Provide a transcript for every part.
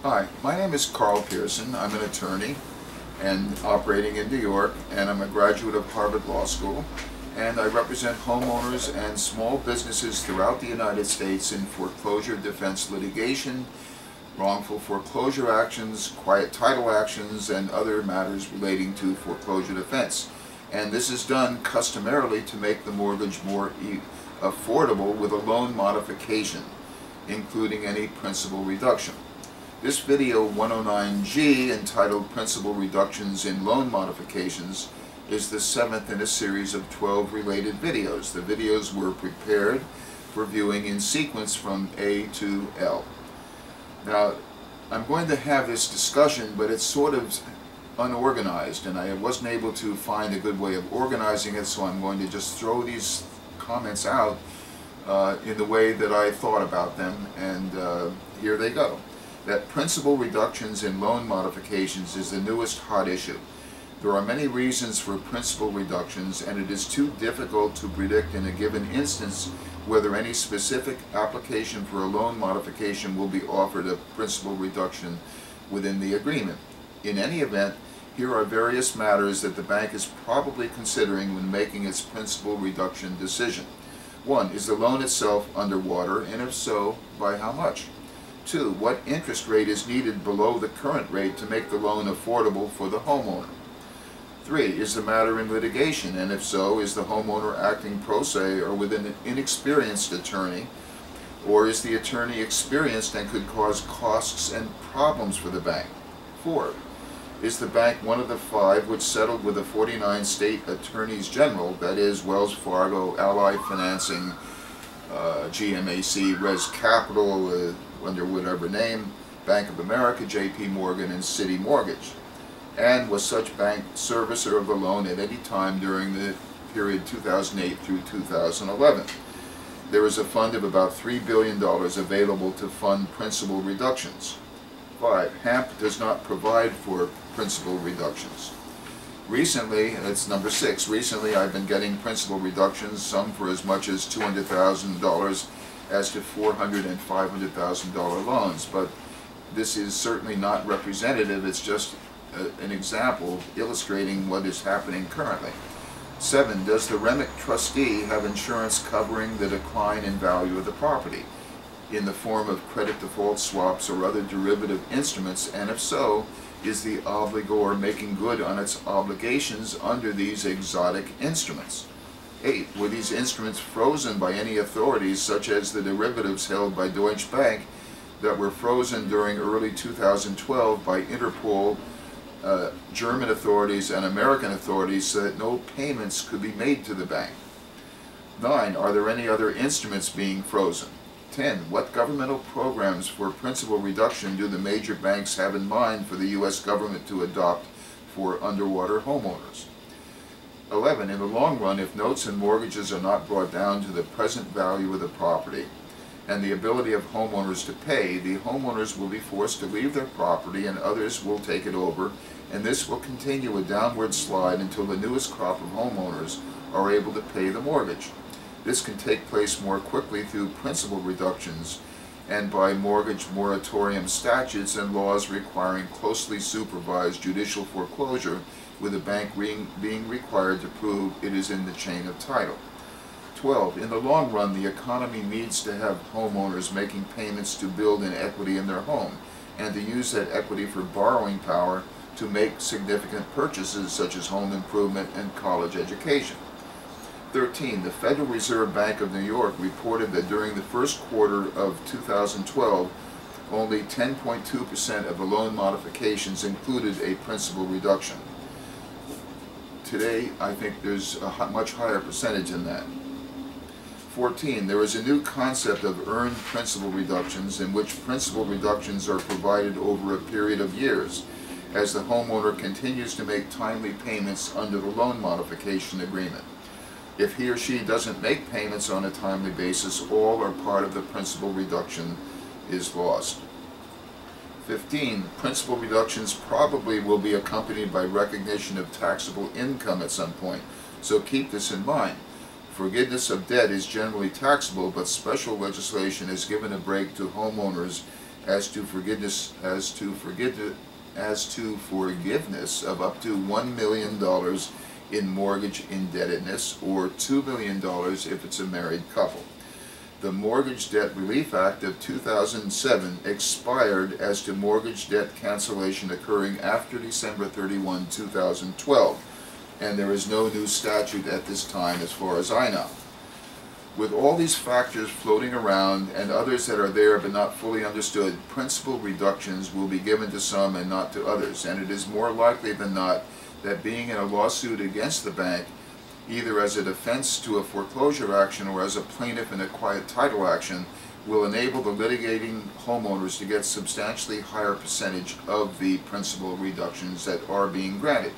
Hi, my name is Carl Pearson. I'm an attorney and operating in New York, and I'm a graduate of Harvard Law School, and I represent homeowners and small businesses throughout the United States in foreclosure defense litigation, wrongful foreclosure actions, quiet title actions, and other matters relating to foreclosure defense. And this is done customarily to make the mortgage more affordable with a loan modification, including any principal reduction. This video 109G, entitled Principal Reductions in Loan Modifications, is the 7th in a series of 12 related videos. The videos were prepared for viewing in sequence from A to L. Now, I'm going to have this discussion, but it's sort of unorganized, and I wasn't able to find a good way of organizing it, so I'm going to just throw these comments out in the way that I thought about them, and here they go. That principal reductions in loan modifications is the newest hot issue. There are many reasons for principal reductions, and it is too difficult to predict in a given instance whether any specific application for a loan modification will be offered a principal reduction within the agreement. In any event, here are various matters that the bank is probably considering when making its principal reduction decision. 1. Is the loan itself underwater, and if so, by how much? 2. What interest rate is needed below the current rate to make the loan affordable for the homeowner? 3. Is the matter in litigation, and if so, is the homeowner acting pro se or with an inexperienced attorney, or is the attorney experienced and could cause costs and problems for the bank? 4. Is the bank one of the 5 which settled with the 49 state attorneys general, that is, Wells Fargo, Ally Financing, GMAC, Res Capital, under whatever name, Bank of America, JP Morgan, and Citi Mortgage? And was such bank servicer of the loan at any time during the period 2008 through 2011? There is a fund of about $3 billion available to fund principal reductions. 5. HAMP does not provide for principal reductions. Recently, that's number 6, recently I've been getting principal reductions, some for as much as $200,000 as to $400,000 and $500,000 loans, but this is certainly not representative. It's just an example illustrating what is happening currently. 7. Does the REMIC trustee have insurance covering the decline in value of the property in the form of credit default swaps or other derivative instruments, and if so, is the obligor making good on its obligations under these exotic instruments? 8. Were these instruments frozen by any authorities, such as the derivatives held by Deutsche Bank that were frozen during early 2012 by Interpol, German authorities, and American authorities, so that no payments could be made to the bank? 9. Are there any other instruments being frozen? 10. What governmental programs for principal reduction do the major banks have in mind for the U.S. government to adopt for underwater homeowners? 11. In the long run, if notes and mortgages are not brought down to the present value of the property and the ability of homeowners to pay, the homeowners will be forced to leave their property and others will take it over, and this will continue a downward slide until the newest crop of homeowners are able to pay the mortgage. This can take place more quickly through principal reductions and by mortgage moratorium statutes and laws requiring closely supervised judicial foreclosure, with the bank being required to prove it is in the chain of title. 12. In the long run, the economy needs to have homeowners making payments to build an equity in their home, and to use that equity for borrowing power to make significant purchases such as home improvement and college education. 13. The Federal Reserve Bank of New York reported that during the first quarter of 2012, only 10.2% of the loan modifications included a principal reduction. Today, I think there's a much higher percentage than that. 14. There is a new concept of earned principal reductions, in which principal reductions are provided over a period of years as the homeowner continues to make timely payments under the loan modification agreement. If he or she doesn't make payments on a timely basis, all or part of the principal reduction is lost. 15. Principal reductions probably will be accompanied by recognition of taxable income at some point, so keep this in mind. Forgiveness of debt is generally taxable, but special legislation has given a break to homeowners as to forgiveness of up to $1 million in mortgage indebtedness, or $2 million if it's a married couple. The Mortgage Debt Relief Act of 2007 expired as to mortgage debt cancellation occurring after December 31, 2012, and there is no new statute at this time as far as I know. With all these factors floating around and others that are there but not fully understood, principal reductions will be given to some and not to others, and it is more likely than not that being in a lawsuit against the bank, either as a defense to a foreclosure action or as a plaintiff in a quiet title action, will enable the litigating homeowners to get substantially higher percentage of the principal reductions that are being granted.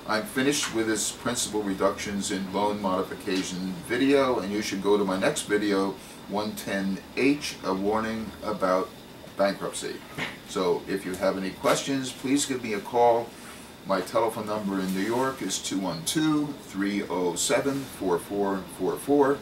I'm finished with this principal reductions in loan modification video, and you should go to my next video, 110H, a warning about bankruptcy. So if you have any questions, please give me a call. My telephone number in New York is 212-307-4444.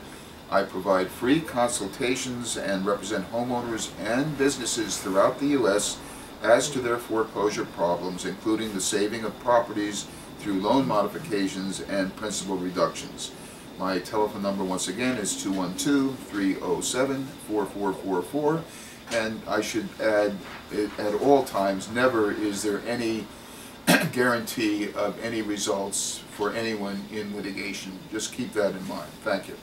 I provide free consultations and represent homeowners and businesses throughout the U.S. as to their foreclosure problems, including the saving of properties through loan modifications and principal reductions. My telephone number once again is 212-307-4444, and I should add, at all times, never is there any guarantee of any results for anyone in litigation. Just keep that in mind. Thank you.